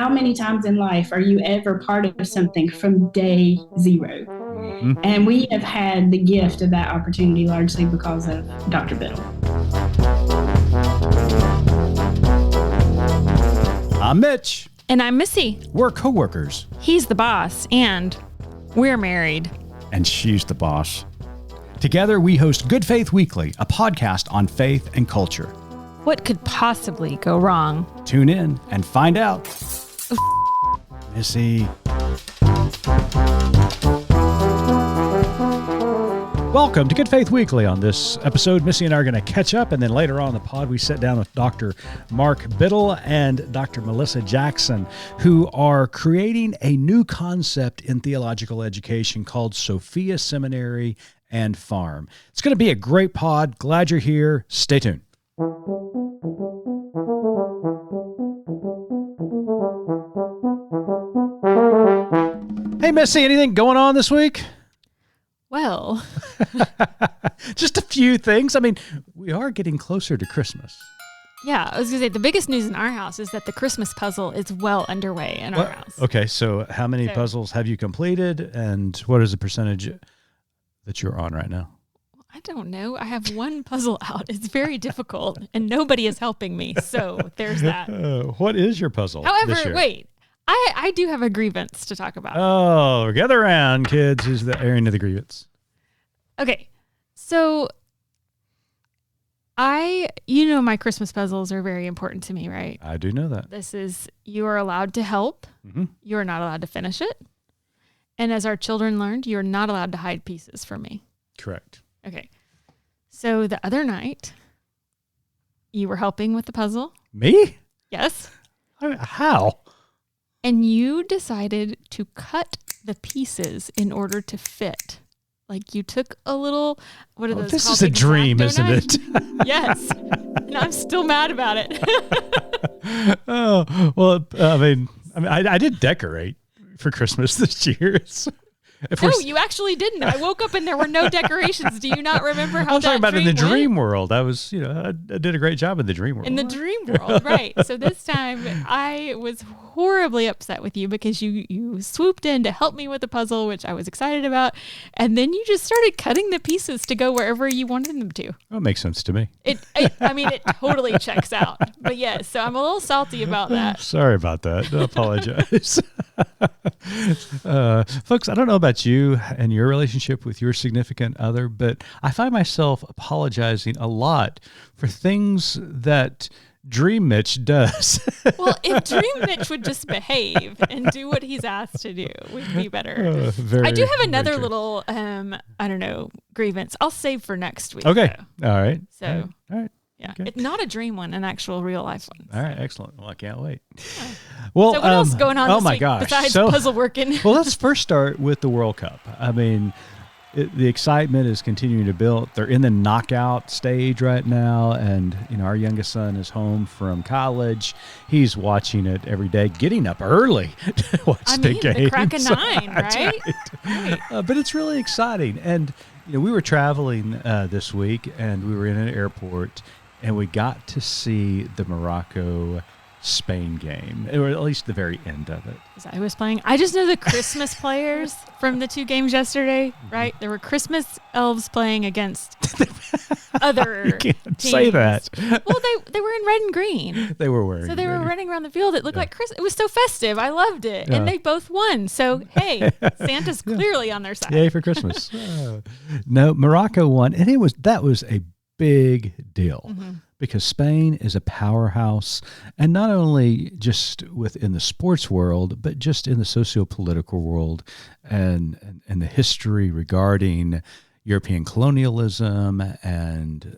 how many times in life are you ever part of something from day zero? Mm-hmm. And we have had the gift of that opportunity largely because of Dr. Biddle. I'm Mitch. And I'm Missy. We're coworkers. He's the boss, and we're married. And she's the boss. Together, we host Good Faith Weekly, a podcast on faith and culture. What could possibly go wrong? Tune in and find out. Missy. Welcome to Good Faith Weekly. On this episode, Missy and I are going to catch up, and then later on in the pod, we sit down with Dr. Mark Biddle and Dr. Melissa Jackson, who are creating a new concept in theological education called Sophia, Seminary, and Farm. It's going to be a great pod. Glad you're here. Stay tuned. Hey, Missy, anything going on this week? Well, just a few things. I mean, we are getting closer to Christmas. Yeah, I was going to say the biggest news in our house is that the Christmas puzzle is well underway in our house. Okay, so how many puzzles have you completed, and what is the percentage that you're on right now? I don't know. I have one puzzle out. It's very difficult, and nobody is helping me, so there's that. What is your puzzle? However, wait. I do have a grievance to talk about. Oh, gather around, kids. Is the airing of the grievance. Okay, so my Christmas puzzles are very important to me, right? I do know that. You are allowed to help. Mm-hmm. You are not allowed to finish it. And as our children learned, you're not allowed to hide pieces from me. Correct. Okay. So the other night, you were helping with the puzzle. Me? Yes. How? And you decided to cut the pieces in order to fit. Like you took a little, what are those? This is a dream, isn't it? Yes. And I'm still mad about it. Oh, well, I did decorate for Christmas this year. No, you actually didn't. I woke up and there were no decorations. Do you not remember how I was talking about in the dream went? world. I did a great job in the dream world. In the dream world, right. So this time I was horribly upset with you because you swooped in to help me with the puzzle, which I was excited about. And then you just started cutting the pieces to go wherever you wanted them to. Well, it makes sense to me. It totally checks out. But yes, so I'm a little salty about that. Sorry about that. I apologize. Folks, I don't know about you and your relationship with your significant other, but I find myself apologizing a lot for things that Dream Mitch does. Well, if Dream Mitch would just behave and do what he's asked to do, we'd be better. I do have another little, grievance. I'll save for next week. Okay. Though. All right. So, all right. Yeah, okay. It's not a dream one, an actual real life one. All right, excellent. Well, I can't wait. Yeah. Well, so what else is going on this week gosh. besides puzzle working? Well, let's first start with the World Cup. I mean, the excitement is continuing to build. They're in the knockout stage right now, and our youngest son is home from college. He's watching it every day, getting up early to watch the game. The crack of 9, right? Right. But it's really exciting, and we were traveling this week, and we were in an airport. And we got to see the Morocco-Spain game, or at least the very end of it. Is that who was playing? I just know the Christmas players from the 2 games yesterday, right? There were Christmas elves playing against other You can't teams. say that. Well, they were in red and green. They were wearing So they green. were running around the field. It looked like Christmas. It was so festive. I loved it. And they both won. So, hey, Santa's clearly on their side. Yay for Christmas. No, Morocco won, and that was a big deal because Spain is a powerhouse, and not only just within the sports world, but just in the socio-political world and the history regarding European colonialism and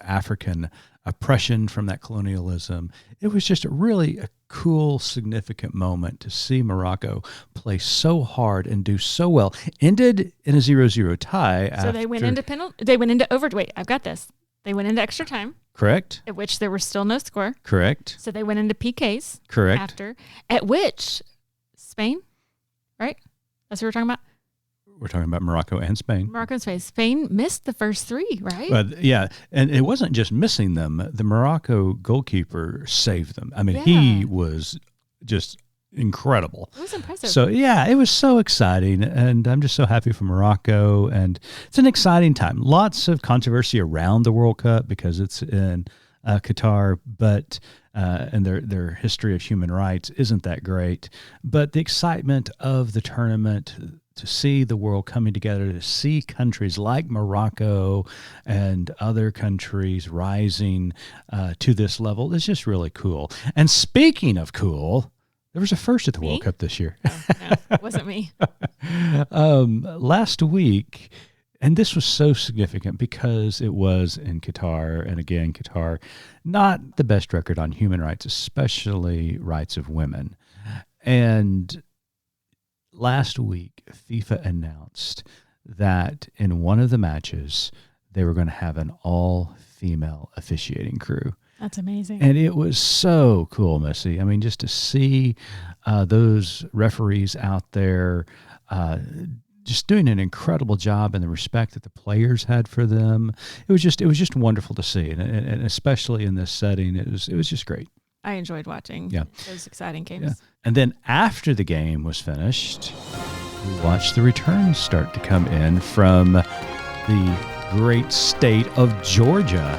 African oppression from that colonialism. It was just really a cool, significant moment to see Morocco play so hard and do so well. Ended in a 0-0 tie. So they went into penalty. They went into overtime. Wait, I've got this. They went into extra time. Correct. At which there was still no score. Correct. So they went into PKs. Correct. After. At which Spain, right? That's what we're talking about? We're talking about Morocco and Spain. Morocco and Spain. Spain missed the first 3, right? Yeah, and it wasn't just missing them. The Morocco goalkeeper saved them. I mean, he was just incredible. It was impressive. So yeah, it was so exciting, and I'm just so happy for Morocco, and it's an exciting time. Lots of controversy around the World Cup because it's in Qatar, but and their history of human rights isn't that great. But the excitement of the tournament, to see the world coming together, to see countries like Morocco and other countries rising to this level is just really cool. And speaking of cool, there was a first at the World Cup this year. Oh, no, it wasn't me. Last week, and this was so significant because it was in Qatar, and again, Qatar, not the best record on human rights, especially rights of women. And last week, FIFA announced that in one of the matches, they were going to have an all-female officiating crew. That's amazing. And it was so cool, Missy. I mean, just to see those referees out there just doing an incredible job, and the respect that the players had for them. It was just wonderful to see, and especially in this setting, it was just great. I enjoyed watching those exciting games. Yeah. And then after the game was finished, we watched the returns start to come in from the great state of Georgia.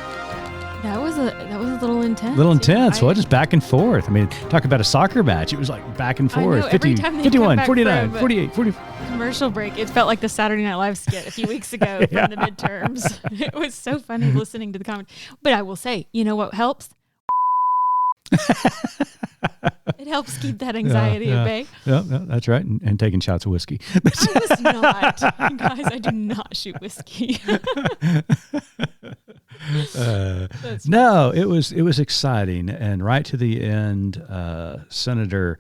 That was a little intense. Well, just back and forth. I mean, talk about a soccer match. It was like back and forth. 50, 51, 49, 48, 40. Commercial break. It felt like the Saturday Night Live skit a few weeks ago from the midterms. It was so funny listening to the comments. But I will say, you know what helps? It helps keep that anxiety at bay. Yeah, that's right. And taking shots of whiskey. I was not. Guys, I do not shoot whiskey. No, it was exciting, and right to the end, Senator-elect,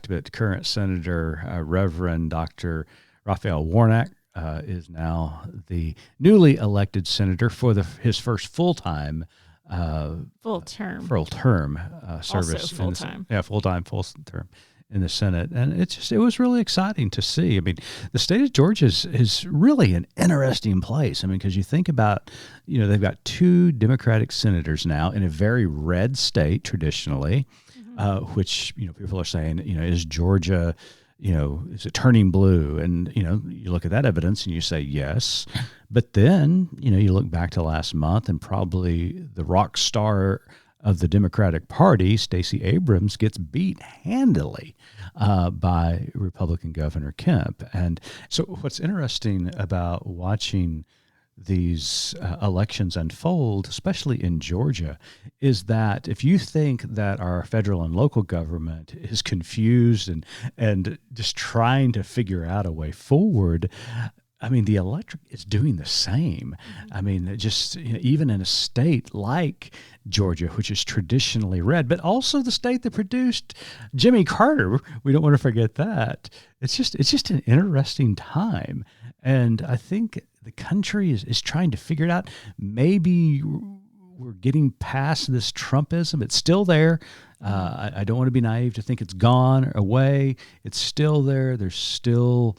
but current Senator Reverend Dr. Raphael Warnock is now the newly elected senator for his first full term service. Full time in the Senate. And it was really exciting to see. I mean, the state of Georgia is really an interesting place. I mean, because you think about, they've got 2 Democratic senators now in a very red state traditionally, which, people are saying, is Georgia, is it turning blue? And, you look at that evidence and you say, yes. But then, you look back to last month, and probably the rock star of the Democratic Party, Stacey Abrams, gets beat handily by Republican Governor Kemp. And so what's interesting about watching these elections unfold, especially in Georgia, is that if you think that our federal and local government is confused and just trying to figure out a way forward, I mean, the electorate is doing the same. I mean, just even in a state like Georgia, which is traditionally red, but also the state that produced Jimmy Carter. We don't want to forget that. It's just an interesting time, and I think the country is trying to figure it out. Maybe we're getting past this Trumpism. It's still there. I don't want to be naive to think it's gone or away. It's still there. There's still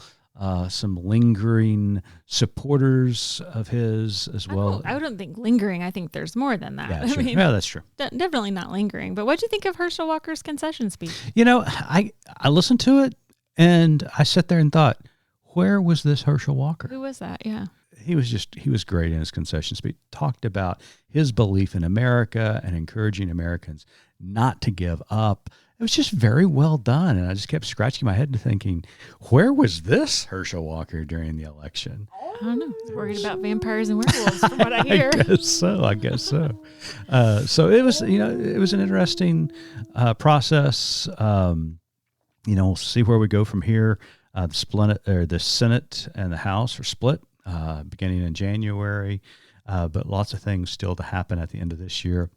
some lingering supporters of his as well. I don't think lingering. I think there's more than that. Yeah, sure. That's true. Definitely not lingering. But what do you think of Herschel Walker's concession speech? I listened to it, and I sat there and thought, where was this Herschel Walker? Who was that? Yeah. He was great in his concession speech. Talked about his belief in America and encouraging Americans not to give up. It was just very well done, and I just kept scratching my head and thinking, where was this Herschel Walker during the election? I don't know. He's worried about vampires and werewolves, from what I hear. I guess so. So it was, it was an interesting process. We'll see where we go from here. The Senate and the House are split beginning in January, but lots of things still to happen at the end of this year.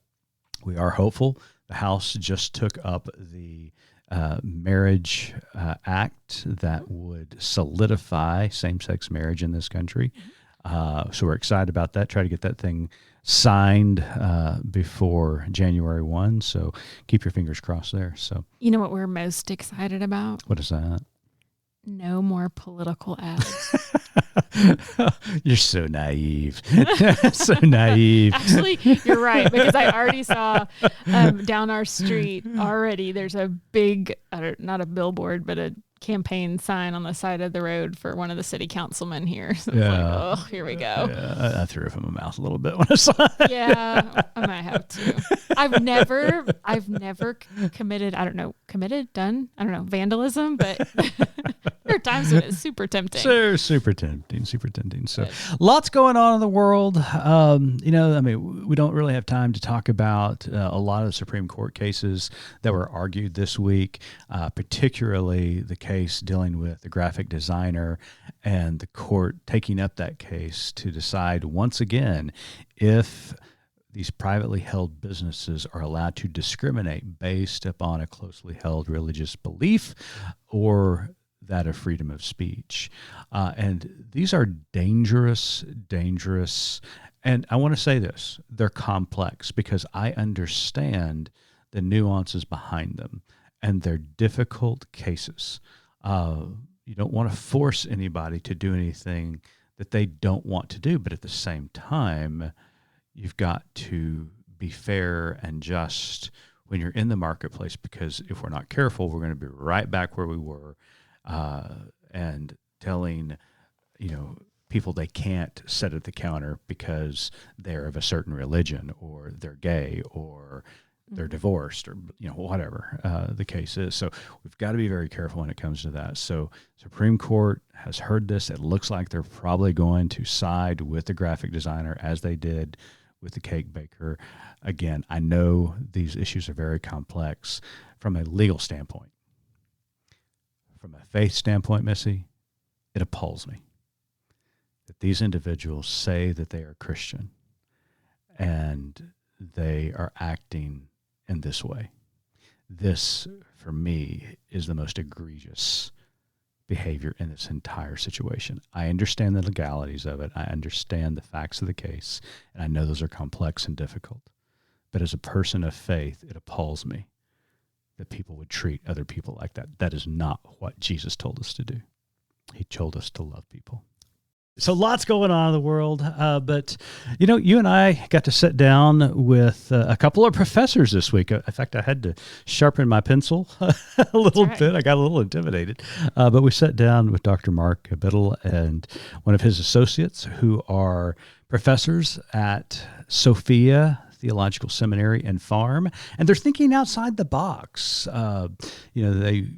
We are hopeful. The House just took up the Marriage Act that would solidify same-sex marriage in this country. So we're excited about that. Try to get that thing signed before January 1. So keep your fingers crossed there. So you know what we're most excited about? What is that? No more political ads. You're so naive. So naive. Actually, you're right, because I already saw down our street already, there's a big, not a billboard, but a campaign sign on the side of the road for one of the city councilmen here. So it's like, oh, here we go. Yeah, I threw it from my mouth a little bit when I saw it. Yeah, I might have to. I've never committed, done, vandalism, but there are times when it's super tempting. So super tempting. So lots going on in the world. We don't really have time to talk about a lot of the Supreme Court cases that were argued this week, particularly the case dealing with the graphic designer and the court taking up that case to decide once again if these privately held businesses are allowed to discriminate based upon a closely held religious belief or that of freedom of speech. And these are dangerous. And I want to say this, they're complex because I understand the nuances behind them, and they're difficult cases. You don't want to force anybody to do anything that they don't want to do, but at the same time, you've got to be fair and just when you're in the marketplace, because if we're not careful, we're going to be right back where we were, and telling, people they can't sit at the counter because they're of a certain religion or they're gay or they're divorced or whatever the case is. So we've got to be very careful when it comes to that. So Supreme Court has heard this. It looks like they're probably going to side with the graphic designer as they did with the cake baker. Again, I know these issues are very complex from a legal standpoint. From a faith standpoint, Missy, it appalls me that these individuals say that they are Christian and they are acting in this way. This, for me, is the most egregious behavior in this entire situation. I understand the legalities of it. I understand the facts of the case, and I know those are complex and difficult. But as a person of faith, it appalls me that people would treat other people like that. That is not what Jesus told us to do. He told us to love people. So lots going on in the world, but you and I got to sit down with a couple of professors this week. In fact, I had to sharpen my pencil a little bit. I got a little intimidated, but we sat down with Dr. Mark Biddle and one of his associates who are professors at Sophia Theological Seminary and Farm, and they're thinking outside the box. They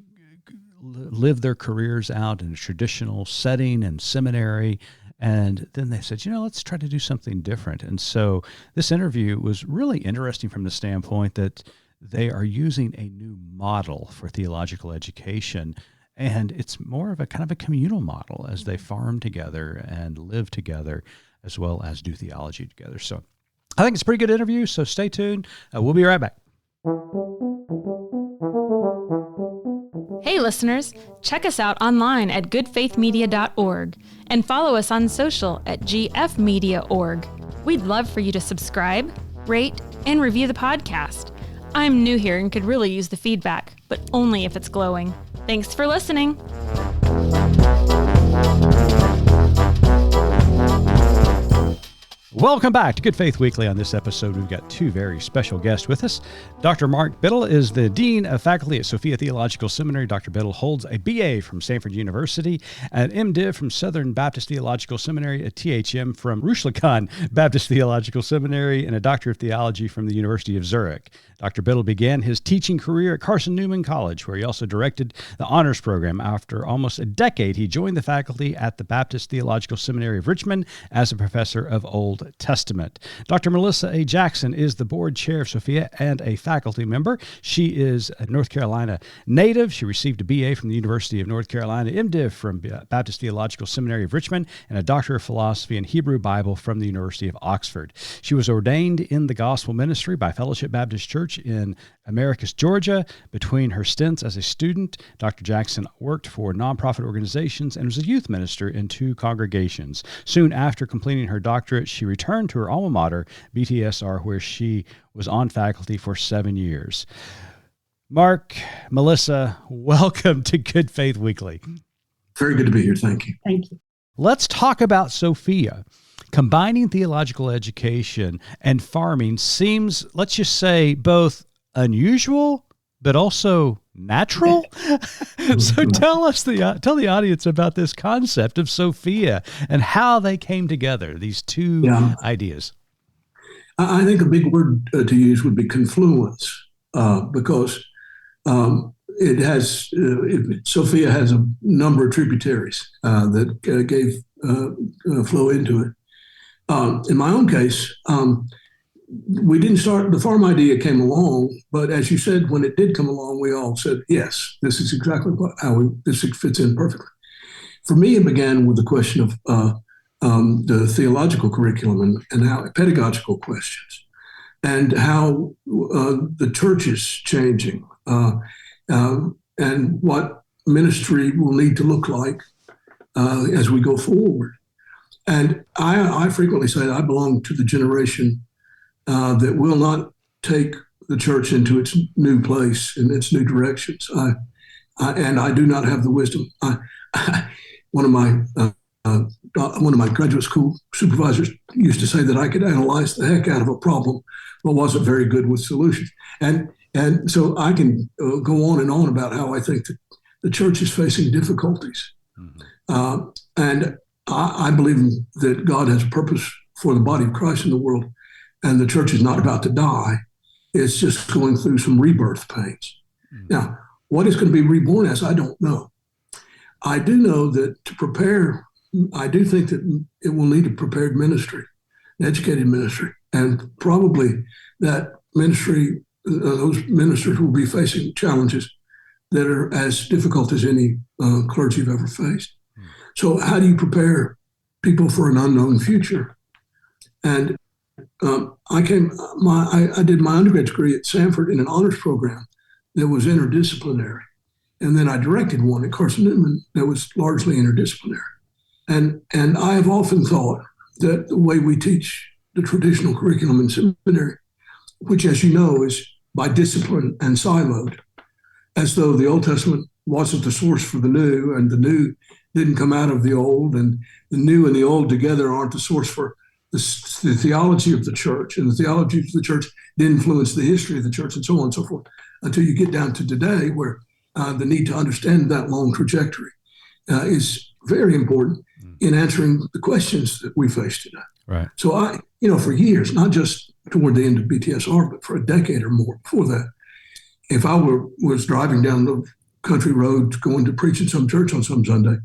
live their careers out in a traditional setting and seminary. And then they said, let's try to do something different. And so this interview was really interesting from the standpoint that they are using a new model for theological education. And it's more of a kind of a communal model as they farm together and live together as well as do theology together. So I think it's a pretty good interview. So stay tuned. We'll be right back. Hey listeners, check us out online at goodfaithmedia.org and follow us on social at gfmedia.org. We'd love for you to subscribe, rate, and review the podcast. I'm new here and could really use the feedback, but only if it's glowing. Thanks for listening. Welcome back to Good Faith Weekly. On this episode, we've got two very special guests with us. Dr. Mark Biddle is the Dean of Faculty at Sophia Theological Seminary. Dr. Biddle holds a BA from Stanford University, an MDiv from Southern Baptist Theological Seminary, a THM from Rushlikan Baptist Theological Seminary, and a Doctor of Theology from the University of Zurich. Dr. Biddle began his teaching career at Carson Newman College, where he also directed the honors program. After almost a decade, he joined the faculty at the Baptist Theological Seminary of Richmond as a professor of Old Testament. Dr. Melissa A. Jackson is the board chair of Sophia and a faculty member. She is a North Carolina native. She received a BA from the University of North Carolina, MDiv from Baptist Theological Seminary of Richmond, and a Doctor of Philosophy and Hebrew Bible from the University of Oxford. She was ordained in the gospel ministry by Fellowship Baptist Church in Americus, Georgia. Between her stints as a student, Dr. Jackson worked for nonprofit organizations and was a youth minister in 2 congregations. Soon after completing her doctorate, she returned to her alma mater, BTSR, where she was on faculty for 7 years. Mark, Melissa, welcome to Good Faith Weekly. Very good to be here. Thank you. Thank you. Let's talk about Sophia. Combining theological education and farming seems, let's just say, both unusual but also natural. So tell the audience about this concept of Sophia and how they came together, these two ideas. I think a big word to use would be confluence, because Sophia has a number of tributaries that gave flow into it. In my own case, we didn't start, the farm idea came along, but as you said, when it did come along, we all said, yes, this is exactly this fits in perfectly. For me, it began with the question of the theological curriculum and how pedagogical questions and how the church is changing and what ministry will need to look like as we go forward. And I frequently say that I belong to the generation that will not take the church into its new place and its new directions. And I do not have the wisdom. One of my graduate school supervisors used to say that I could analyze the heck out of a problem, but wasn't very good with solutions. And so I can go on and on about how I think that the church is facing difficulties. Mm-hmm. And I believe that God has a purpose for the body of Christ in the world, and the church is not about to die. It's just going through some rebirth pains. Mm-hmm. Now, what it's going to be reborn as, I don't know. I do know that to prepare, I do think that it will need a prepared ministry, an educated ministry, and probably that ministry, those ministers will be facing challenges that are as difficult as any clergy have ever faced. So how do you prepare people for an unknown future? And I did my undergrad degree at Samford in an honors program that was interdisciplinary. And then I directed one at Carson Newman that was largely interdisciplinary. And I have often thought that the way we teach the traditional curriculum in seminary, which, as you know, is by discipline and siloed, as though the Old Testament wasn't the source for the new, and the new didn't come out of the old, and the new and the old together aren't the source for the theology of the church, and the theology of the church did influence the history of the church, and so on and so forth, until you get down to today, where the need to understand that long trajectory is very important in answering the questions that we face today. Right. So for years, not just toward the end of BTSR, but for a decade or more before that, if I was driving down the country road going to preach in some church on some Sunday,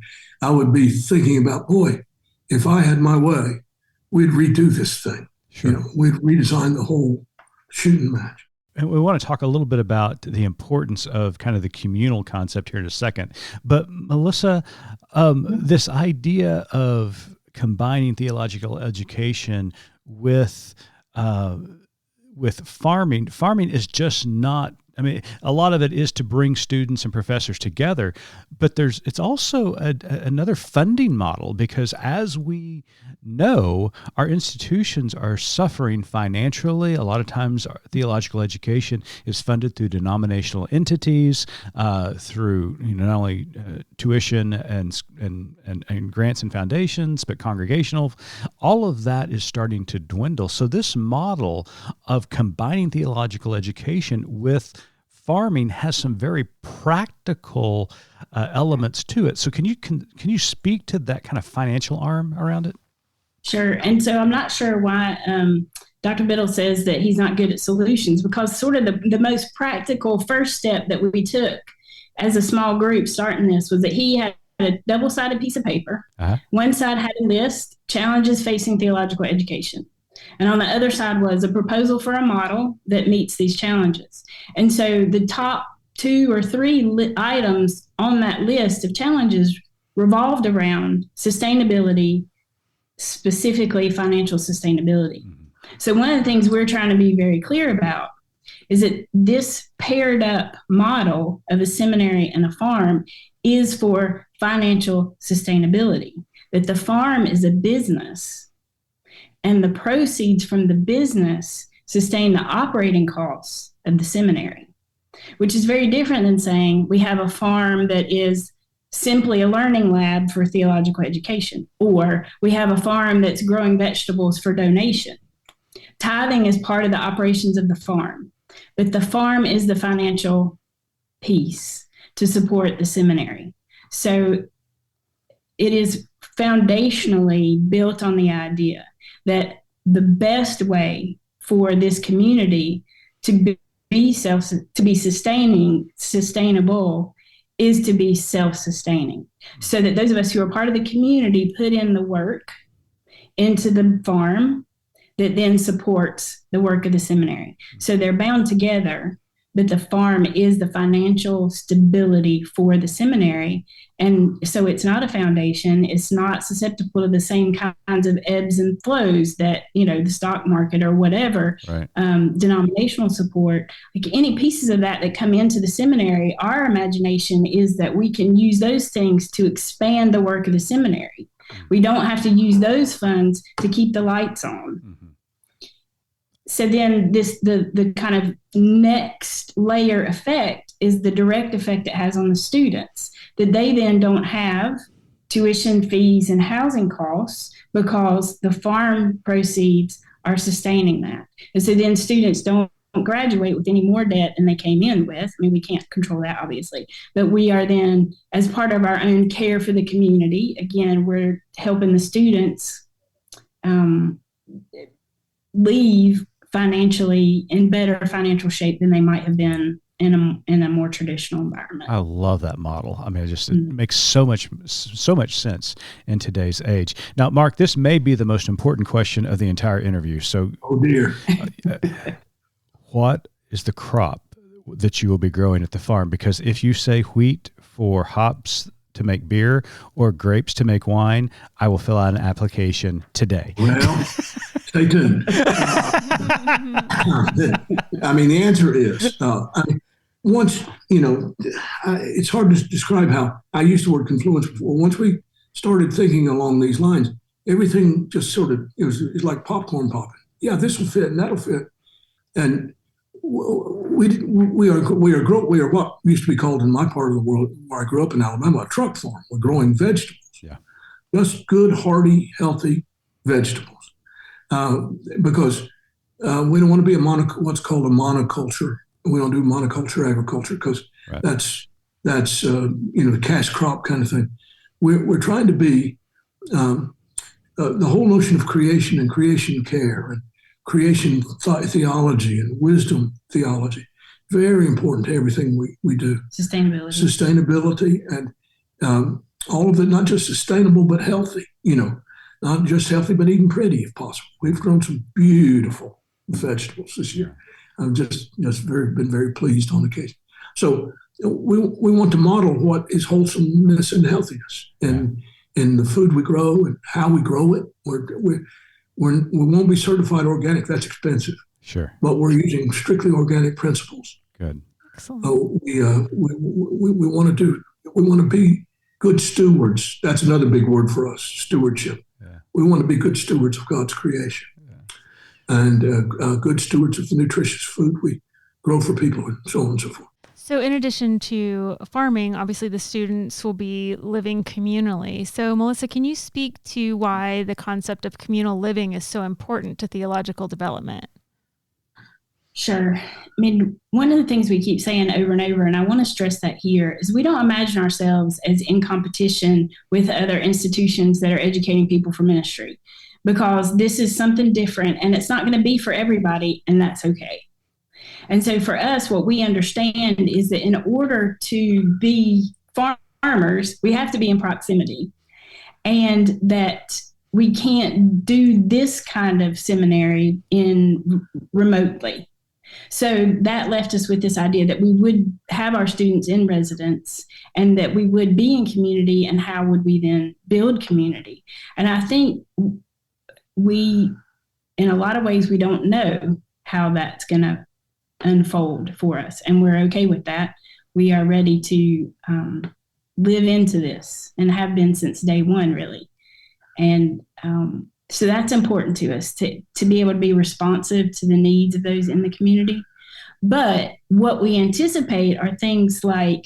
I would be thinking about, boy, if I had my way, we'd redo this thing. Sure. We'd redesign the whole shooting match. And we want to talk a little bit about the importance of kind of the communal concept here in a second. But Melissa, this idea of combining theological education with farming is just not, I mean, a lot of it is to bring students and professors together, but it's also another funding model, because as we know, our institutions are suffering financially. A lot of times our theological education is funded through denominational entities, through not only tuition and grants and foundations, but congregational. All of that is starting to dwindle. So this model of combining theological education with farming has some very practical elements to it. So can you speak to that kind of financial arm around it? Sure. And so I'm not sure why Dr. Biddle says that he's not good at solutions, because sort of the most practical first step that we took as a small group starting this was that he had a double-sided piece of paper. Uh-huh. One side had a list, challenges facing theological education. And on the other side was a proposal for a model that meets these challenges. And so the top 2 or 3 items on that list of challenges revolved around sustainability, specifically financial sustainability. Mm-hmm. So one of the things we're trying to be very clear about is that this paired up model of a seminary and a farm is for financial sustainability, that the farm is a business and the proceeds from the business sustain the operating costs of the seminary, which is very different than saying we have a farm that is simply a learning lab for theological education, or we have a farm that's growing vegetables for donation. Tithing is part of the operations of the farm, but the farm is the financial piece to support the seminary. So it is foundationally built on the idea that the best way for this community to be sustainable is to be self-sustaining, so that those of us who are part of the community put in the work into the farm that then supports the work of the seminary. So they're bound together, but the farm is the financial stability for the seminary. And so it's not a foundation. It's not susceptible to the same kinds of ebbs and flows that, the stock market or whatever, right. Denominational support, like any pieces of that come into the seminary. Our imagination is that we can use those things to expand the work of the seminary. We don't have to use those funds to keep the lights on. Mm-hmm. So then the kind of next layer effect is the direct effect it has on the students, that they then don't have tuition fees and housing costs because the farm proceeds are sustaining that. And so then students don't graduate with any more debt than they came in with. I mean, we can't control that, obviously, but we are then, as part of our own care for the community, again, we're helping the students leave financially in better financial shape than they might have been in a more traditional environment. I love that model. I mean, it makes so much sense in today's age. Now, Mark, this may be the most important question of the entire interview. So, oh dear, what is the crop that you will be growing at the farm? Because if you say wheat for hops to make beer or grapes to make wine, I will fill out an application today. Well, stay tuned. I mean, the answer is, once, it's hard to describe how I used the word confluence before. Once we started thinking along these lines, everything just sort of, it's like popcorn popping. Yeah, this will fit and that'll fit. And we are what used to be called in my part of the world, where I grew up in Alabama, a truck farm. We're growing vegetables. Yeah. Just good, hearty, healthy vegetables. Because we don't want to be what's called a monoculture. We don't do monoculture agriculture because right. that's the cash crop kind of thing. We're trying to be the whole notion of creation and creation care and creation theology and wisdom theology, very important to everything we do. Sustainability and all of it, not just sustainable, but healthy, not just healthy, but even pretty if possible. We've grown some beautiful vegetables this year. I've just been very pleased on occasion. So we want to model what is wholesomeness and healthiness in the food we grow and how we grow it. We won't be certified organic. That's expensive. Sure. But we're using strictly organic principles. Good. Excellent. We want to be good stewards. That's another big word for us, stewardship. Yeah. We want to be good stewards of God's creation. And good stewards of the nutritious food we grow for people and so on and so forth. So in addition to farming, obviously the students will be living communally. So Melissa, can you speak to why the concept of communal living is so important to theological development? Sure. I mean, one of the things we keep saying over and over, and I want to stress that here, is we don't imagine ourselves as in competition with other institutions that are educating people for ministry, because this is something different and it's not going to be for everybody, and that's okay. And so for us, what we understand is that in order to be farmers, we have to be in proximity, and that we can't do this kind of seminary remotely. So that left us with this idea that we would have our students in residence and that we would be in community, and how would we then build community? And I think in a lot of ways, we don't know how that's going to unfold for us, and we're okay with that. We are ready to live into this and have been since day one, really. And so that's important to us, to be able to be responsive to the needs of those in the community. But what we anticipate are things like,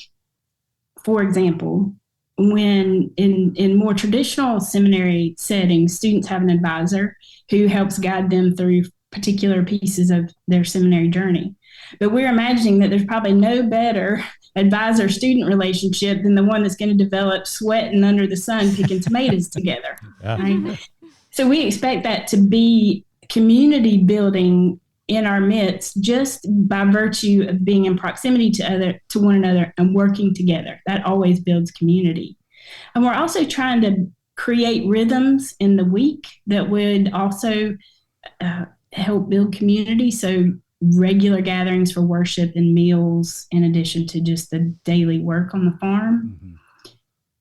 for example, when in more traditional seminary settings, students have an advisor who helps guide them through particular pieces of their seminary journey. But we're imagining that there's probably no better advisor-student relationship than the one that's going to develop sweating under the sun picking tomatoes together. Yeah. Right? So we expect that to be community building in our midst just by virtue of being in proximity to one another and working together. That always builds community. And we're also trying to create rhythms in the week that would also help build community. So regular gatherings for worship and meals in addition to just the daily work on the farm.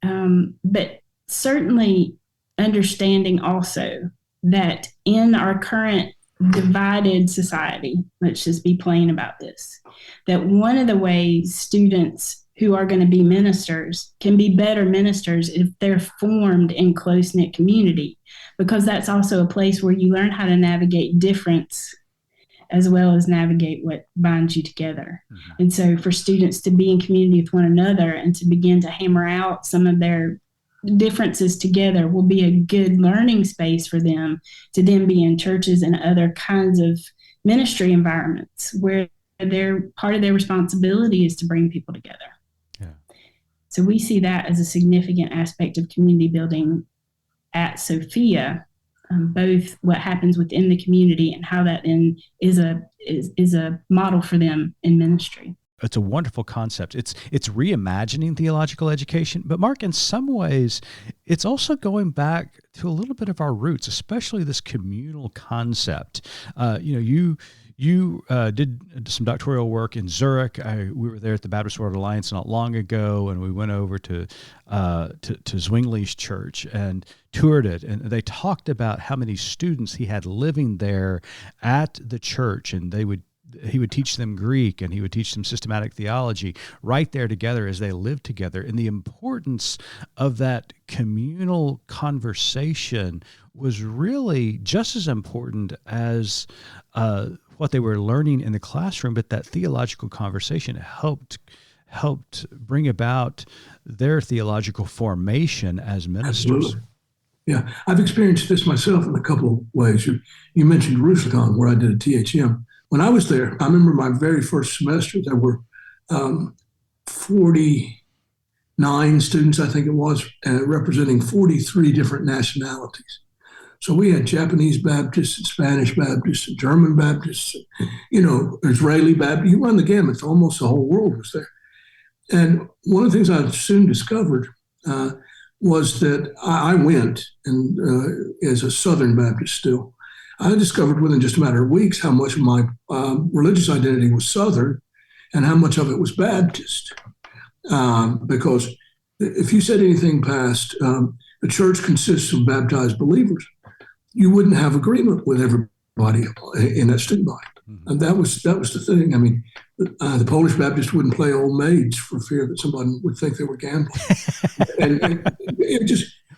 Mm-hmm. But certainly understanding also that in our current divided society, let's just be plain about this, that one of the ways students who are going to be ministers can be better ministers if they're formed in close-knit community, because that's also a place where you learn how to navigate difference as well as navigate what binds you together. Mm-hmm. And so for students to be in community with one another and to begin to hammer out some of their differences together will be a good learning space for them to then be in churches and other kinds of ministry environments where part of their responsibility is to bring people together. Yeah. So we see that as a significant aspect of community building at Sophia, both what happens within the community and how that then is a model for them in ministry. It's a wonderful concept. It's reimagining theological education. But Mark, in some ways, it's also going back to a little bit of our roots, especially this communal concept. You did some doctoral work in Zurich. We were there at the Baptist World Alliance not long ago, and we went over to Zwingli's church and toured it. And they talked about how many students he had living there at the church, and he would teach them Greek and he would teach them systematic theology right there together as they lived together. And the importance of that communal conversation was really just as important as what they were learning in the classroom, but that theological conversation helped bring about their theological formation as ministers. Absolutely. Yeah, I've experienced this myself in a couple of ways. You mentioned Jerusalem, where I did a THM. When I was there, I remember my very first semester, there were 49 students, I think it was, representing 43 different nationalities. So we had Japanese Baptists and Spanish Baptists and German Baptists, Israeli Baptists. You run the gamut. Almost the whole world was there. And one of the things I soon discovered was that I went, and as a Southern Baptist still, I discovered within just a matter of weeks how much of my religious identity was Southern and how much of it was Baptist. Because if you said anything past the church consists of baptized believers, you wouldn't have agreement with everybody in that student body. Mm-hmm. And that was the thing. I mean, the Polish Baptists wouldn't play old maids for fear that somebody would think they were gambling. and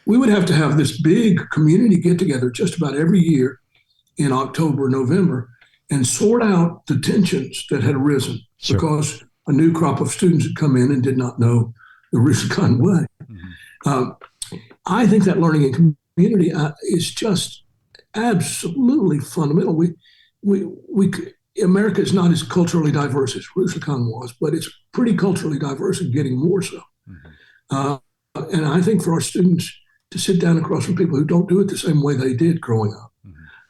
we would have to have this big community get together just about every year in October, November, and sort out the tensions that had arisen. Sure. Because a new crop of students had come in and did not know the Rusicon way. Mm-hmm. I think that learning in community is just absolutely fundamental. America is not as culturally diverse as Rusicon was, but it's pretty culturally diverse and getting more so. Mm-hmm. And I think for our students to sit down across from people who don't do it the same way they did growing up,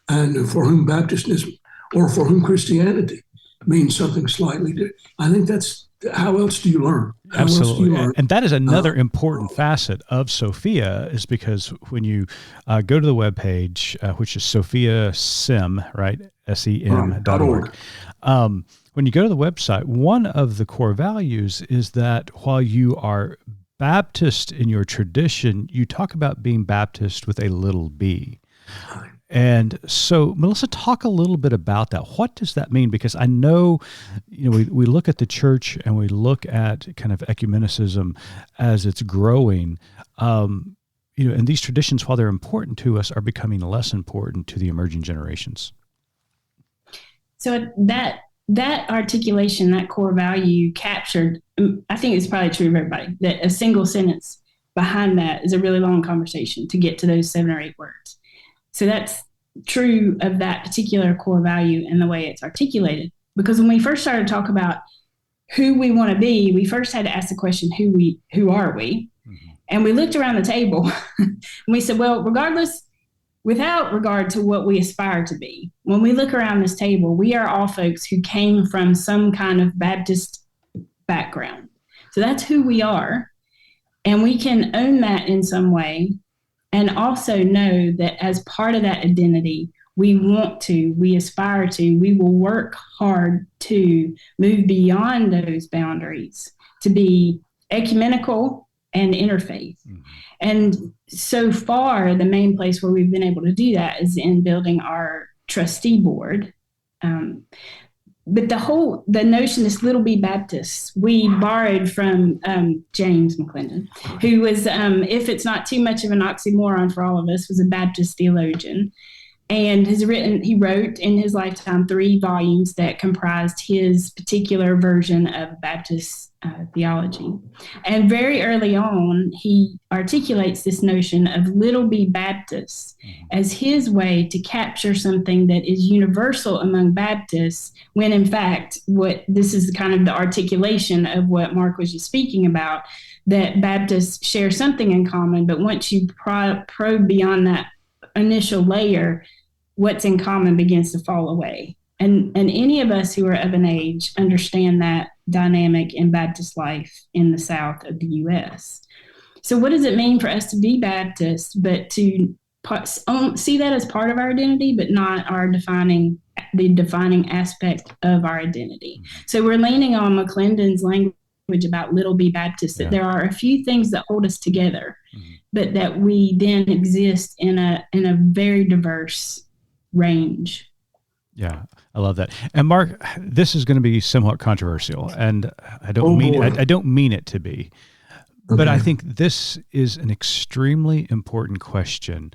and for whom Baptistism or for whom Christianity means something slightly different. I think that's, how else do you learn? Absolutely. And that is another important facet of Sophia, is because when you go to the webpage, which is Sophia Sem, right? SEM.org. When you go to the website, one of the core values is that while you are Baptist in your tradition, you talk about being Baptist with a little b. And so, Melissa, talk a little bit about that. What does that mean? Because I know, we look at the church and we look at kind of ecumenicism as it's growing. And these traditions, while they're important to us, are becoming less important to the emerging generations. So that articulation, that core value captured, I think it's probably true of everybody, that a single sentence behind that is a really long conversation to get to those 7 or 8 words. So that's true of that particular core value and the way it's articulated. Because when we first started to talk about who we want to be, we first had to ask the question, who are we? Mm-hmm. And we looked around the table and we said, well, without regard to what we aspire to be, when we look around this table, we are all folks who came from some kind of Baptist background. So that's who we are. And we can own that in some way and also know that as part of that identity, we aspire to, we will work hard to move beyond those boundaries, to be ecumenical and interfaith. Mm-hmm. And so far, the main place where we've been able to do that is in building our trustee board. But the notion, this Little B Baptists, we borrowed from James McClendon, who was, if it's not too much of an oxymoron for all of us, was a Baptist theologian. And he wrote in his lifetime 3 volumes that comprised his particular version of Baptist theology. And very early on, he articulates this notion of Little B Baptists as his way to capture something that is universal among Baptists, when in fact, this is kind of the articulation of what Mark was just speaking about, that Baptists share something in common, but once you probe beyond that initial layer, what's in common begins to fall away. And any of us who are of an age understand that dynamic in Baptist life in the South of the U.S. So what does it mean for us to be Baptist, but to see that as part of our identity, but not the defining aspect of our identity? So we're leaning on McClendon's language about Little B Baptist, that there are a few things that hold us together, but that we then exist in a very diverse range. Yeah, I love that. And Mark, this is going to be somewhat controversial, and I don't mean it to be, but I think this is an extremely important question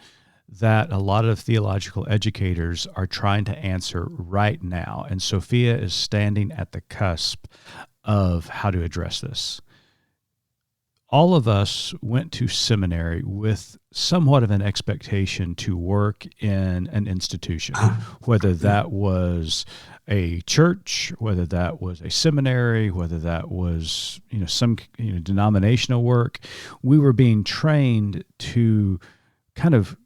that a lot of theological educators are trying to answer right now. And Sophia is standing at the cusp of how to address this. All of us went to seminary with somewhat of an expectation to work in an institution, whether that was a church, whether that was a seminary, whether that was some denominational work. We were being trained to kind of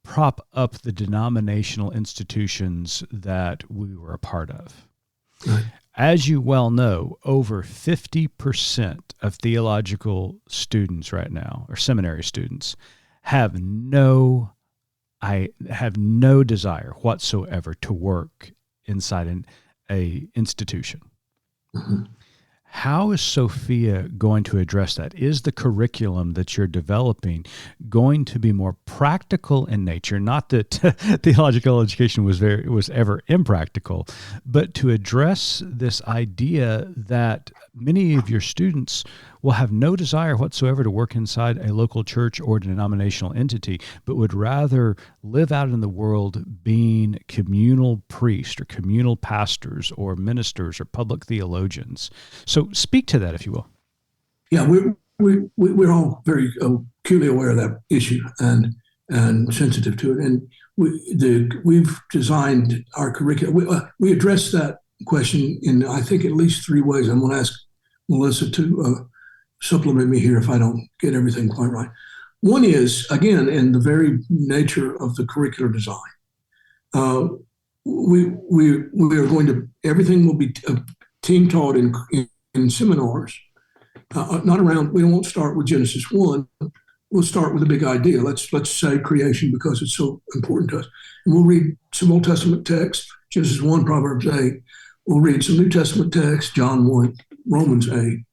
prop up the denominational institutions that we were a part of. Right. As you well know, over 50% of theological students right now, or seminary students, have no desire whatsoever to work inside an institution. Mm-hmm. How is Sophia going to address that? Is the curriculum that you're developing going to be more practical in nature? Not that theological education was ever impractical, but to address this idea that many of your students will have no desire whatsoever to work inside a local church or denominational entity, but would rather live out in the world being communal priests or communal pastors or ministers or public theologians. So speak to that, if you will. Yeah, we're all very acutely aware of that issue and sensitive to it. And we've designed our curriculum. We address that question in, I think, at least 3 ways. I'm going to ask Melissa to supplement me here if I don't get everything quite right. One is, again, in the very nature of the curricular design. We are going to, everything will be team taught in seminars. We won't start with Genesis 1. We'll start with a big idea. Let's say creation, because it's so important to us. And we'll read some Old Testament text, Genesis 1, Proverbs 8. We'll read some New Testament text, John 1, Romans 8,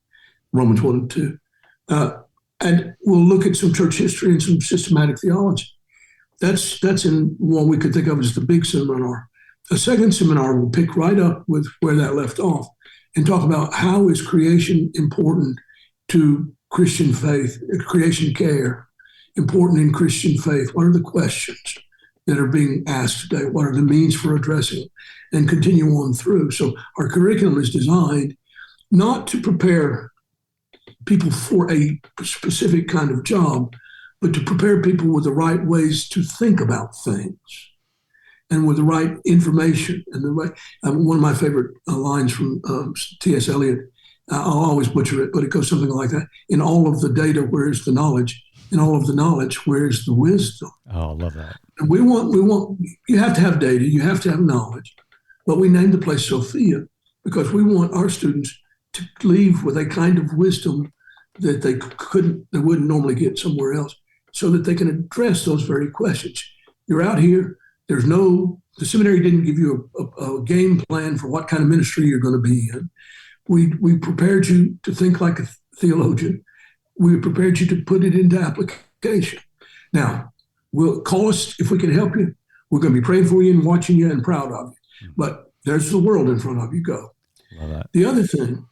Romans 1 and 2. And we'll look at some church history and some systematic theology. That's in what we could think of as the big seminar. A second seminar will pick right up with where that left off and talk about how is creation important to Christian faith, creation care, important in Christian faith. What are the questions that are being asked today? What are the means for addressing it? And continue on through. So our curriculum is designed not to prepare people for a specific kind of job, but to prepare people with the right ways to think about things and with the right information. And the right, one of my favorite lines from T.S. Eliot, I'll always butcher it, but it goes something like that. In all of the data, where's the knowledge? In all of the knowledge, where's the wisdom? Oh, I love that. And we want, you have to have data, you have to have knowledge, but we named the place Sophia because we want our students to leave with a kind of wisdom that they wouldn't normally get somewhere else, so that they can address those very questions. You're out here, the seminary didn't give you a game plan for what kind of ministry you're going to be in. We prepared you to think like a theologian. We prepared you to put it into application. Now, we'll call us if we can help you. We're going to be praying for you and watching you and proud of you. But there's the world in front of you. Go. Love that. The other thing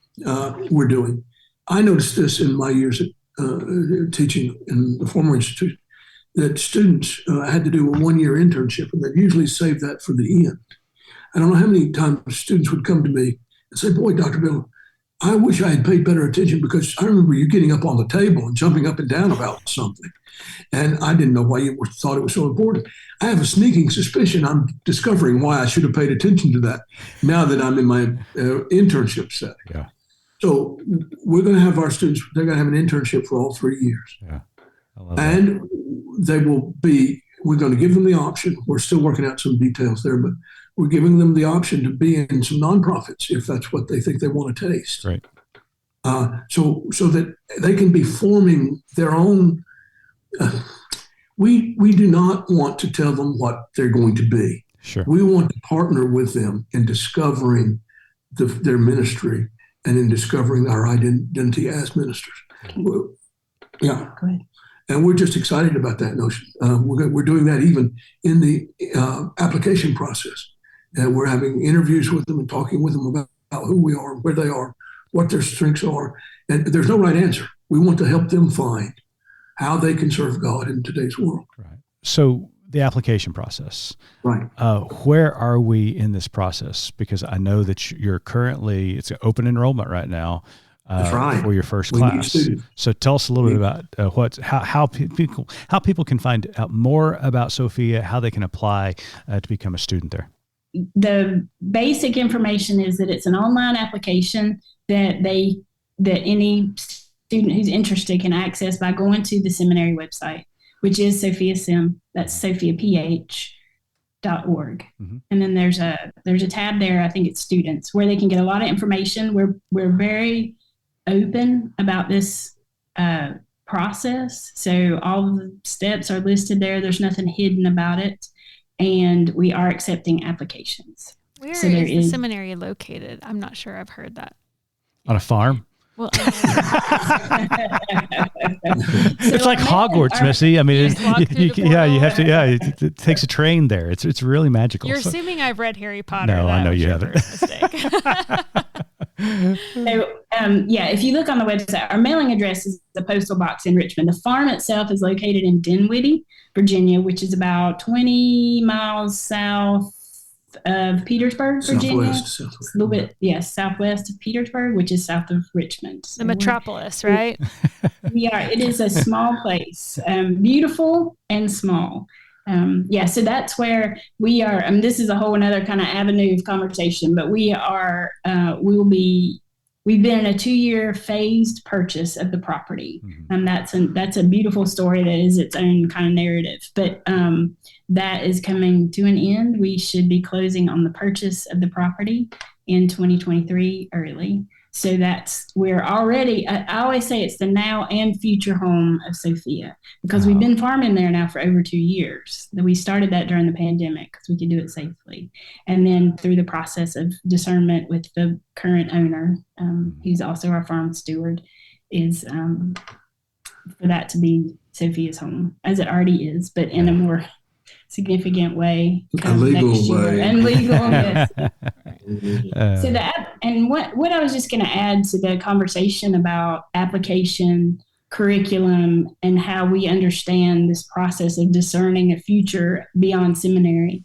we're doing, I noticed this in my years at teaching in the former institute, that students had to do a one-year internship, and they'd usually save that for the end. I don't know how many times students would come to me and say, boy, Dr. Biddle, I wish I had paid better attention because I remember you getting up on the table and jumping up and down about something. And I didn't know why you thought it was so important. I have a sneaking suspicion I'm discovering why I should have paid attention to that now that I'm in my internship setting. Yeah. So we're going to have our students, they're going to have an internship for all 3 years. Yeah. I love And we're going to give them the option. We're still working out some details there, but we're giving them the option to be in some nonprofits if that's what they think they want to taste. Right. So that they can be forming their own. We do not want to tell them what they're going to be. Sure. We want to partner with them in discovering their ministry and in discovering our identity as ministers. Yeah. Go ahead. And we're just excited about that notion. We're doing that even in the application process. And we're having interviews with them and talking with them about who we are, where they are, what their strengths are. And there's no right answer. We want to help them find how they can serve God in today's world. Right. So the application process. Right. Where are we in this process? Because I know that it's an open enrollment right now. That's right. For your first class. So tell us a little bit about how people can find out more about Sophia, how they can apply to become a student there. The basic information is that it's an online application that any student who's interested can access by going to the seminary website, which is Sophia Sim. That's sophiaph.org. Mm-hmm. And then there's a tab there. I think it's students, where they can get a lot of information. We're very open about this process. So all of the steps are listed there. There's nothing hidden about it. And we are accepting applications. Where is the seminary located? I'm not sure I've heard that. On a farm? Well, it's like Hogwarts, Missy. I mean, you have to. Yeah, it takes a train there. It's really magical. You're assuming I've read Harry Potter. No, I know you haven't. So, if you look on the website, our mailing address is the postal box in Richmond. The farm itself is located in Dinwiddie, Virginia, which is about 20 miles south of Petersburg, Virginia. Southwest. A little bit, southwest of Petersburg, which is south of Richmond. So the metropolis, right? We are. It is a small place, beautiful and small. So that's where we are. This is a whole another kind of avenue of conversation, but we are, we've been in a 2-year phased purchase of the property. Mm-hmm. That's a beautiful story that is its own kind of narrative, but that is coming to an end. We should be closing on the purchase of the property in 2023 early. So we're already, I always say it's the now and future home of Sophia, because we've been farming there now for over 2 years. We started that during the pandemic because we could do it safely. And then through the process of discernment with the current owner, who's also our farm steward, is for that to be Sophia's home, as it already is, but in a more significant way. A legal way. And legal, yes. So what I was just going to add to the conversation about application, curriculum, and how we understand this process of discerning a future beyond seminary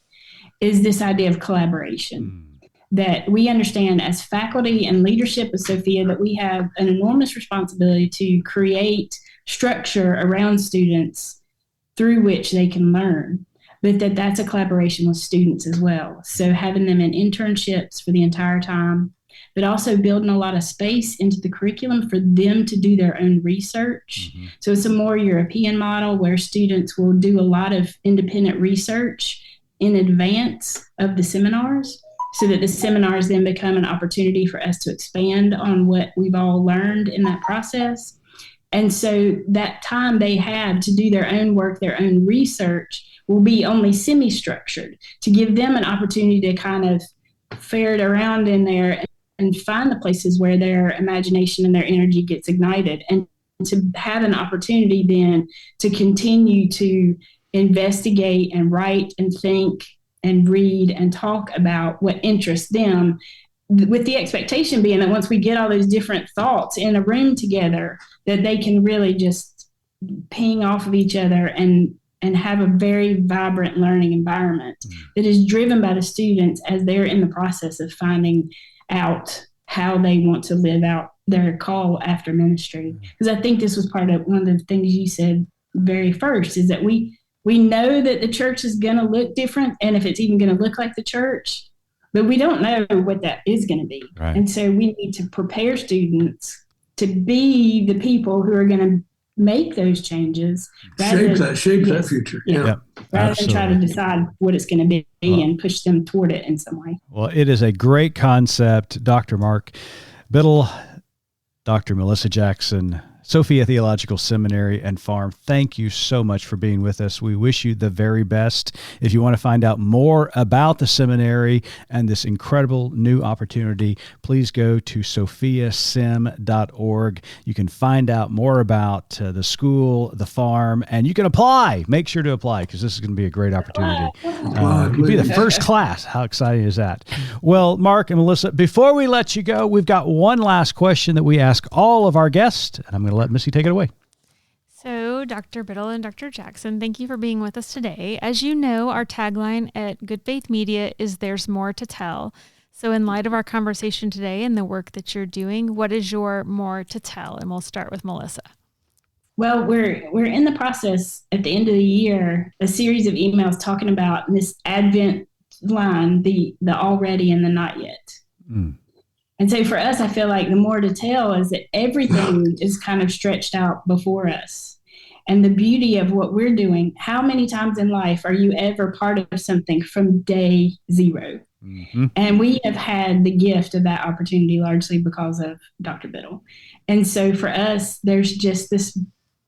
is this idea of collaboration. that we understand as faculty and leadership of Sophia that we have an enormous responsibility to create structure around students through which they can learn, but that's a collaboration with students as well. So having them in internships for the entire time, but also building a lot of space into the curriculum for them to do their own research. Mm-hmm. So it's a more European model where students will do a lot of independent research in advance of the seminars, so that the seminars then become an opportunity for us to expand on what we've all learned in that process. And so that time they have to do their own work, their own research, will be only semi-structured to give them an opportunity to kind of ferret around in there and find the places where their imagination and their energy gets ignited, and to have an opportunity then to continue to investigate and write and think and read and talk about what interests them, with the expectation being that once we get all those different thoughts in a room together, that they can really just ping off of each other and have a very vibrant learning environment that is driven by the students as they're in the process of finding out how they want to live out their call after ministry. Because I think this was part of one of the things you said very first, is that we know that the church is going to look different, and if it's even going to look like the church, but we don't know what that is going to be. Right. And so we need to prepare students to be the people who are going to make those changes. Shape that future. Yeah. Rather than try to decide what it's going to be and push them toward it in some way. Well, it is a great concept. Dr. Mark Biddle, Dr. Melissa Jackson, Sophia Theological Seminary and Farm, thank you so much for being with us. We wish you the very best. If you want to find out more about the seminary and this incredible new opportunity, please go to sophiasem.org. You can find out more about the school, the farm, and you can apply. Make sure to apply, because this is going to be a great opportunity. You'll be the first class. How exciting is that? Well, Mark and Melissa, before we let you go, we've got one last question that we ask all of our guests, and I'm going to let Missy take it away. So, Dr. Biddle and Dr. Jackson, thank you for being with us today. As you know, our tagline at Good Faith Media is "There's more to tell." So, in light of our conversation today and the work that you're doing, what is your more to tell? And we'll start with Melissa. Well, we're in the process at the end of the year, a series of emails talking about this Advent line, the already and the not yet. Mm. And so for us, I feel like the more to tell is that everything is kind of stretched out before us. And the beauty of what we're doing, how many times in life are you ever part of something from day zero? Mm-hmm. And we have had the gift of that opportunity largely because of Dr. Biddle. And so for us, there's just this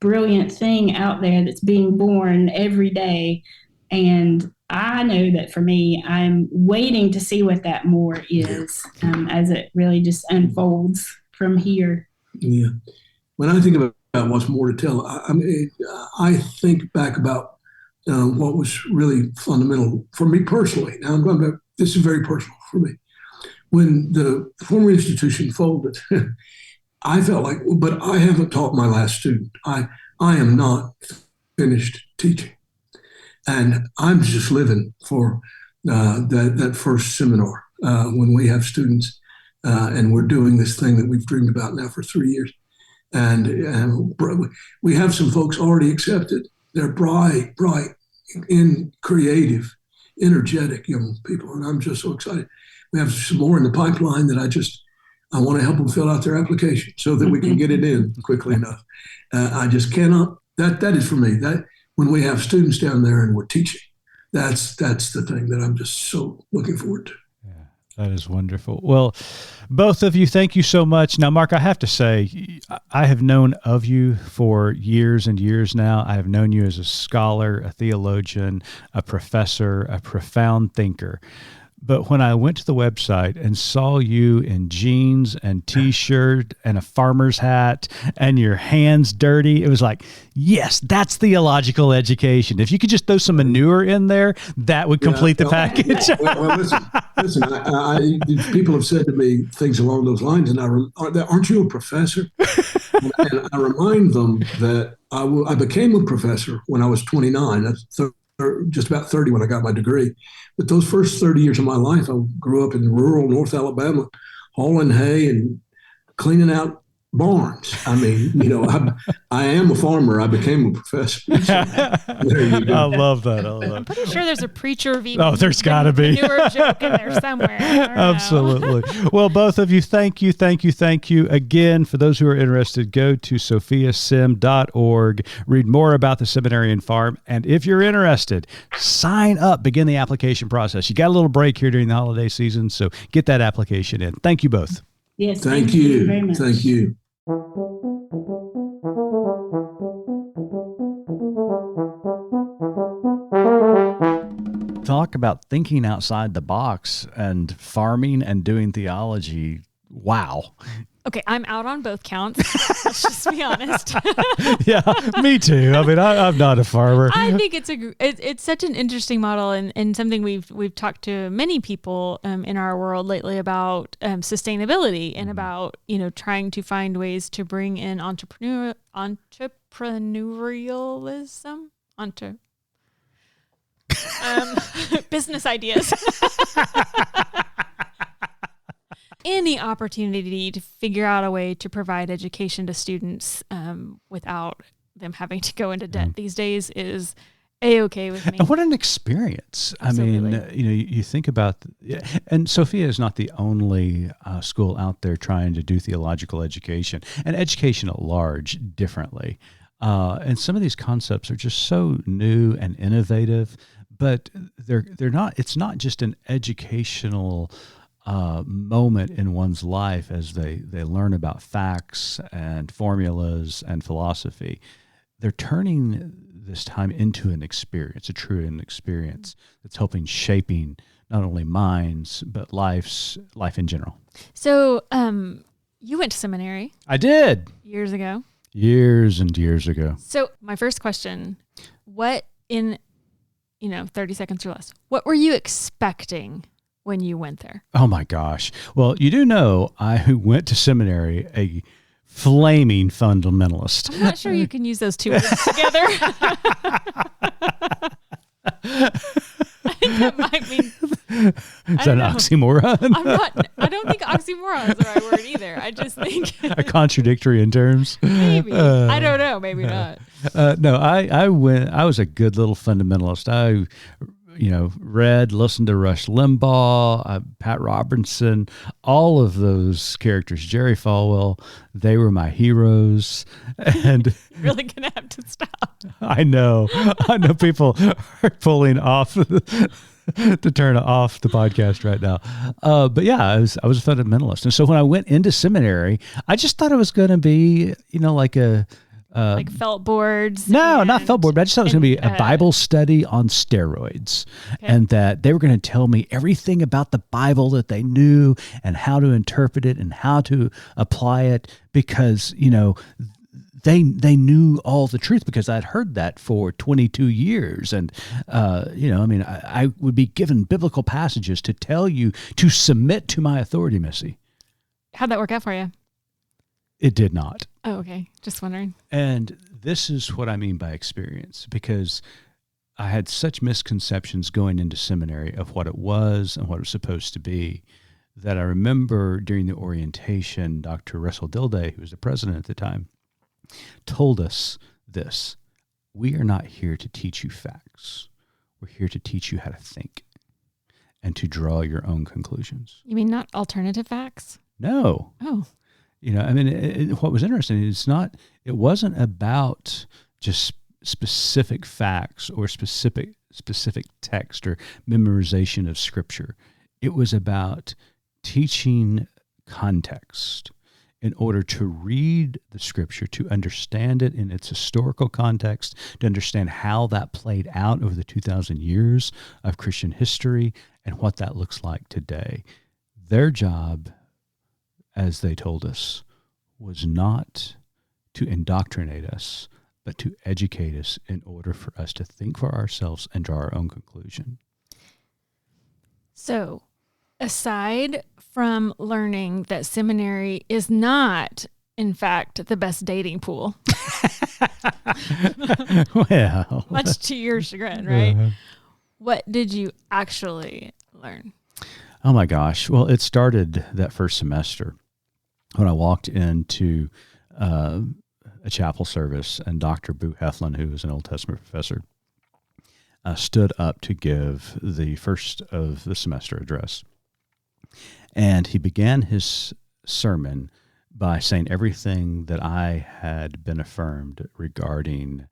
brilliant thing out there that's being born every day. And I know that for me, I'm waiting to see what that more is as it really just unfolds from here. Yeah. When I think about what's more to tell, I think back about what was really fundamental for me personally. Now I'm going back, this is very personal for me. When the former institution folded, I felt like, but I haven't taught my last student. I am not finished teaching. And I'm just living for that first seminar when we have students and we're doing this thing that we've dreamed about now for 3 years. And we have some folks already accepted. They're bright, creative, energetic young people. And I'm just so excited. We have some more in the pipeline that I want to help them fill out their application so that we can get it in quickly enough. I just cannot, that is for me, that when we have students down there and we're teaching, that's the thing that I'm just so looking forward to. Yeah, that is wonderful. Well, both of you, thank you so much. Now, Mark, I have to say, I have known of you for years and years now. I have known you as a scholar, a theologian, a professor, a profound thinker. But when I went to the website and saw you in jeans and T-shirt and a farmer's hat and your hands dirty, it was like, yes, that's theological education. If you could just throw some manure in there, that would complete the package. Well, listen. People have said to me things along those lines, and aren't you a professor? And I remind them that I became a professor when I was 29. That's or just about 30 when I got my degree. But those first 30 years of my life, I grew up in rural North Alabama, hauling hay and cleaning out barns. I mean, I am a farmer. I became a professor. So there you go. I love that. I'm pretty sure there's a preacher there's got to be manure joke in there somewhere. Absolutely. Well, both of you, thank you again. For those who are interested, go to sophiasim.org, read more about the Seminary and Farm, and if you're interested, sign up, begin the application process. You got a little break here during the holiday season, so get that application in. Thank you both. Yes, thank you very much. Thank you. Talk about thinking outside the box and farming and doing theology. Wow. Okay, I'm out on both counts. Let's just be honest. Yeah, me too. I mean, I'm not a farmer. I think it's such an interesting model and something we've talked to many people in our world lately about sustainability and about trying to find ways to bring in entrepreneurialism business ideas. Any opportunity to figure out a way to provide education to students without them having to go into debt these days is A-okay with me. And what an experience. Absolutely. I mean, you think about, and Sophia is not the only school out there trying to do theological education and education at large differently. And some of these concepts are just so new and innovative, but they're not, it's not just an educational moment in one's life as they learn about facts and formulas and philosophy. They're turning this time into an experience, a true experience that's helping shaping not only minds, but life in general. So you went to seminary. I did. Years ago. Years and years ago. So my first question, what in 30 seconds or less, what were you expecting when you went there? Oh my gosh. Well, you do know I went to seminary a flaming fundamentalist. I'm not sure you can use those two words together. I think that might mean... Is that an oxymoron? I don't think oxymoron is the right word either. I just think... A contradictory in terms? Maybe. I don't know. Maybe not. No, I was a good little fundamentalist. I listened to Rush Limbaugh, Pat Robertson, all of those characters, Jerry Falwell, they were my heroes. And you're really going to have to stop. I know people are pulling off to turn off the podcast right now. But yeah, I was a fundamentalist. And so when I went into seminary, I just thought it was going to be, like felt boards. No, not felt board, but I just thought it was going to be a Bible study on steroids. Okay. And that they were going to tell me everything about the Bible that they knew and how to interpret it and how to apply it because, they knew all the truth because I'd heard that for 22 years. And, I would be given biblical passages to tell you to submit to my authority, Missy. How'd that work out for you? It did not. Oh, okay. Just wondering. And this is what I mean by experience, because I had such misconceptions going into seminary of what it was and what it was supposed to be that I remember during the orientation, Dr. Russell Dilday, who was the president at the time, told us this: we are not here to teach you facts. We're here to teach you how to think and to draw your own conclusions. You mean not alternative facts? No. Oh. What was interesting is it wasn't about just specific facts or specific text or memorization of scripture. It was about teaching context in order to read the scripture, to understand it in its historical context, to understand how that played out over the 2,000 years of Christian history and what that looks like today. Their job, as they told us, was not to indoctrinate us, but to educate us in order for us to think for ourselves and draw our own conclusion. So, aside from learning that seminary is not, in fact, the best dating pool, Well, much to your chagrin, right? What did you actually learn? Oh my gosh. Well, it started that first semester when I walked into a chapel service, and Dr. Boo Heflin, who was an Old Testament professor, stood up to give the first of the semester address. And he began his sermon by saying everything that I had been affirmed regarding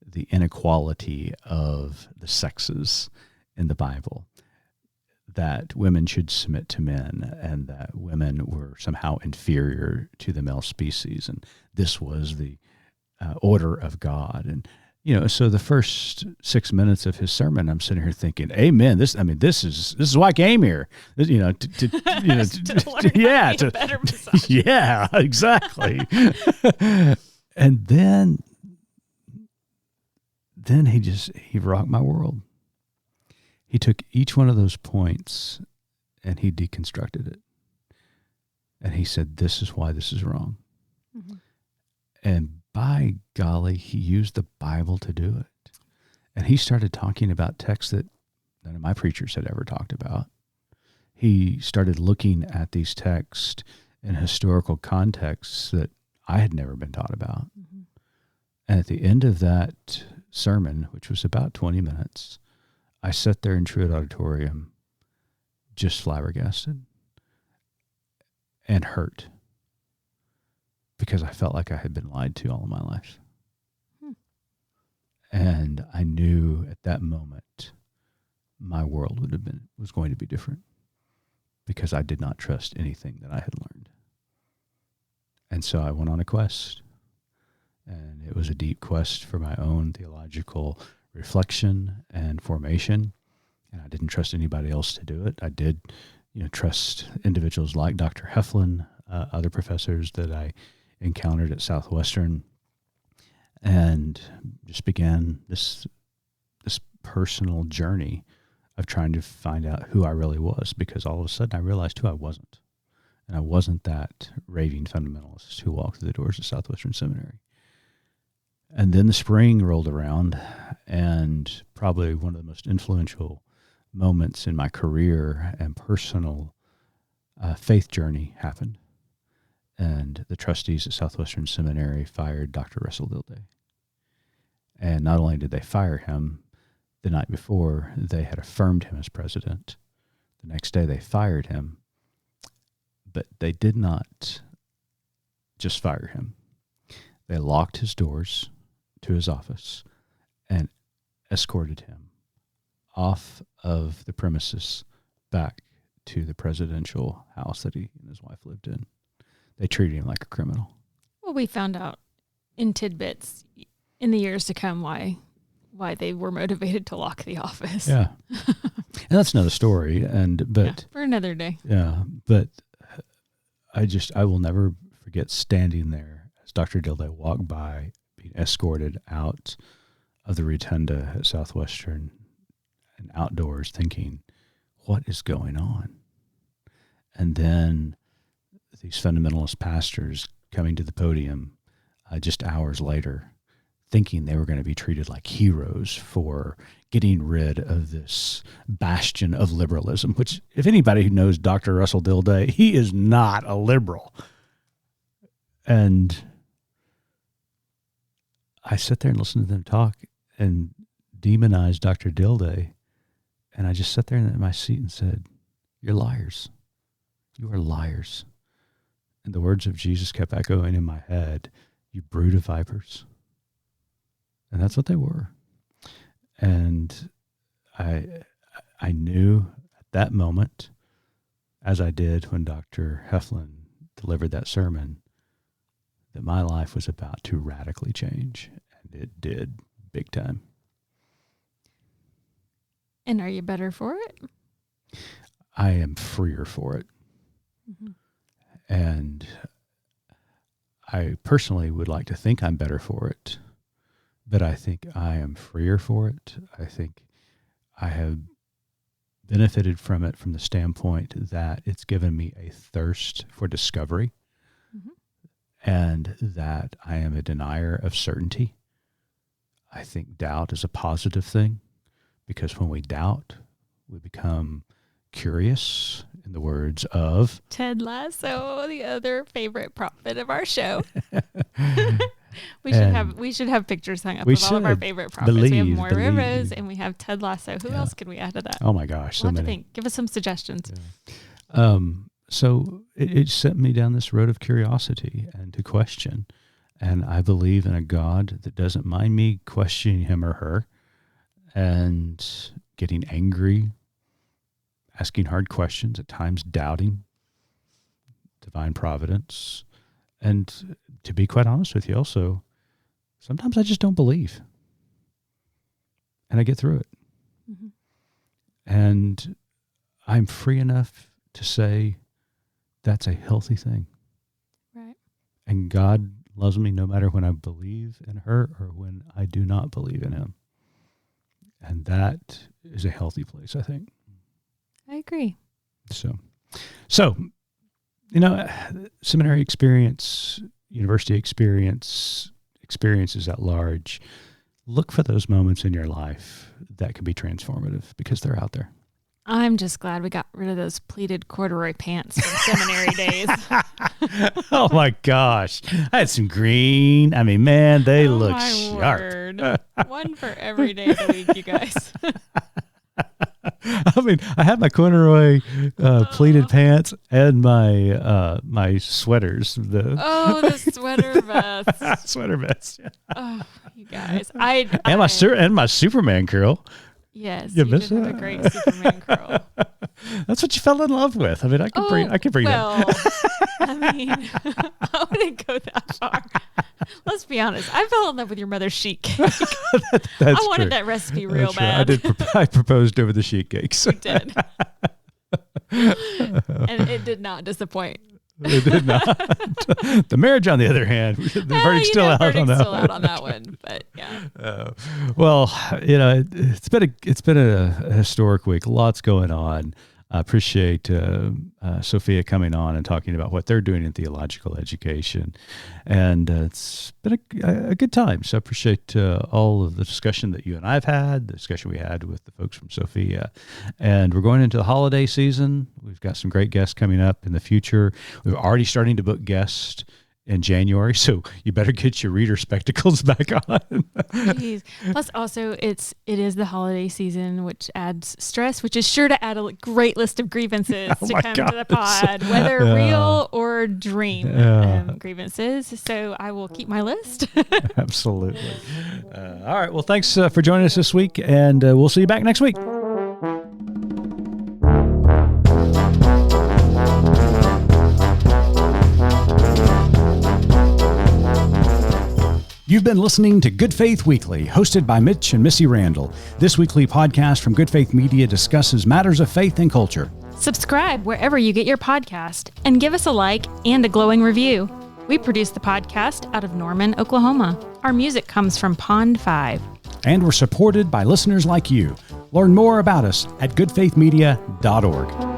the inequality of the sexes in the Bible, that women should submit to men and that women were somehow inferior to the male species. And this was the order of God. And, so the first 6 minutes of his sermon, I'm sitting here thinking, amen. This is why I came here, to learn a better massage. Yeah, exactly. And then he rocked my world. He took each one of those points and he deconstructed it. And he said, this is why this is wrong. Mm-hmm. And by golly, he used the Bible to do it. And he started talking about texts that none of my preachers had ever talked about. He started looking at these texts in historical contexts that I had never been taught about. Mm-hmm. And at the end of that sermon, which was about 20 minutes, I sat there in Truett Auditorium just flabbergasted and hurt because I felt like I had been lied to all of my life. And I knew at that moment my world was going to be different because I did not trust anything that I had learned. And so I went on a quest, and it was a deep quest for my own theological reflection and formation. And I didn't trust anybody else to do it. I did, trust individuals like Dr. Heflin, other professors that I encountered at Southwestern, and just began this personal journey of trying to find out who I really was, because all of a sudden I realized who I wasn't. And I wasn't that raving fundamentalist who walked through the doors of Southwestern Seminary. And then the spring rolled around, and probably one of the most influential moments in my career and personal faith journey happened. And the trustees at Southwestern Seminary fired Dr. Russell Dilday. And not only did they fire him the night before, they had affirmed him as president. The next day they fired him, but they did not just fire him. They locked his doors to his office and escorted him off of the premises back to the presidential house that he and his wife lived in. They treated him like a criminal. Well, we found out in tidbits in the years to come why they were motivated to lock the office. Yeah. And that's another story. But for another day. Yeah. But I will never forget standing there as Dr. Dilday walked by, being escorted out of the rotunda at Southwestern and outdoors, thinking, what is going on? And then these fundamentalist pastors coming to the podium just hours later, thinking they were going to be treated like heroes for getting rid of this bastion of liberalism, which, if anybody who knows Dr. Russell Dilday, he is not a liberal. And I sat there and listened to them talk and demonize Dr. Dilday, and I just sat there in my seat and said, you're liars. You are liars. And the words of Jesus kept echoing in my head, you brood of vipers. And that's what they were. And I knew at that moment, as I did when Dr. Heflin delivered that sermon, that my life was about to radically change. And it did, big time. And are you better for it? I am freer for it. Mm-hmm. And I personally would like to think I'm better for it, but I think I am freer for it. I think I have benefited from it from the standpoint that it's given me a thirst for discovery, mm-hmm. and that I am a denier of certainty. I think doubt is a positive thing, because when we doubt, we become curious, in the words of Ted Lasso, the other favorite prophet of our show. We should have pictures hung up of all of our favorite prophets. We have Moira Rose and we have Ted Lasso. Who else can we add to that? Oh my gosh, we'll have to think. Give us some suggestions. Yeah. So it sent me down this road of curiosity and to question. And I believe in a God that doesn't mind me questioning him or her and getting angry, asking hard questions, at times doubting divine providence. And to be quite honest with you also, sometimes I just don't believe. And I get through it. Mm-hmm. And I'm free enough to say that's a healthy thing. Right. And God loves me no matter when I believe in her or when I do not believe in him. And that is a healthy place, I think. I agree. So, seminary experience, university experience, experiences at large, look for those moments in your life that can be transformative, because they're out there. I'm just glad we got rid of those pleated corduroy pants from seminary days. Oh my gosh. I had some green. I mean, man, they look sharp. Word. One for every day of the week, you guys. I mean, I had my corduroy pleated pants and my my sweaters. The sweater vest. Sweater vest. Yeah. Oh, you guys. And my Superman curl. Yes, you did have a great Superman curl. That's what you fell in love with. I mean, I could bring that. I mean, I wouldn't go that far. Let's be honest. I fell in love with your mother's sheet cake. I wanted that recipe real bad. I proposed over the sheet cakes. You did. And it did not disappoint. It did not. The marriage, on the other hand, the verdict's still out on that one. But yeah. Well, it's been a historic week. Lots going on. I appreciate Sophia coming on and talking about what they're doing in theological education, and it's been a good time. So I appreciate all of the discussion that you and I've had, the discussion we had with the folks from Sophia, and we're going into the holiday season. We've got some great guests coming up in the future. We're already starting to book guests in January, so you better get your reader spectacles back on. Jeez. Plus, also, it is the holiday season, which adds stress, which is sure to add a great list of grievances to come to the pod, whether real or dream grievances. So I will keep my list. Absolutely. All right. Well, thanks for joining us this week, and we'll see you back next week. You've been listening to Good Faith Weekly, hosted by Mitch and Missy Randall. This weekly podcast from Good Faith Media discusses matters of faith and culture. Subscribe wherever you get your podcast and give us a like and a glowing review. We produce the podcast out of Norman, Oklahoma. Our music comes from Pond 5. And we're supported by listeners like you. Learn more about us at goodfaithmedia.org.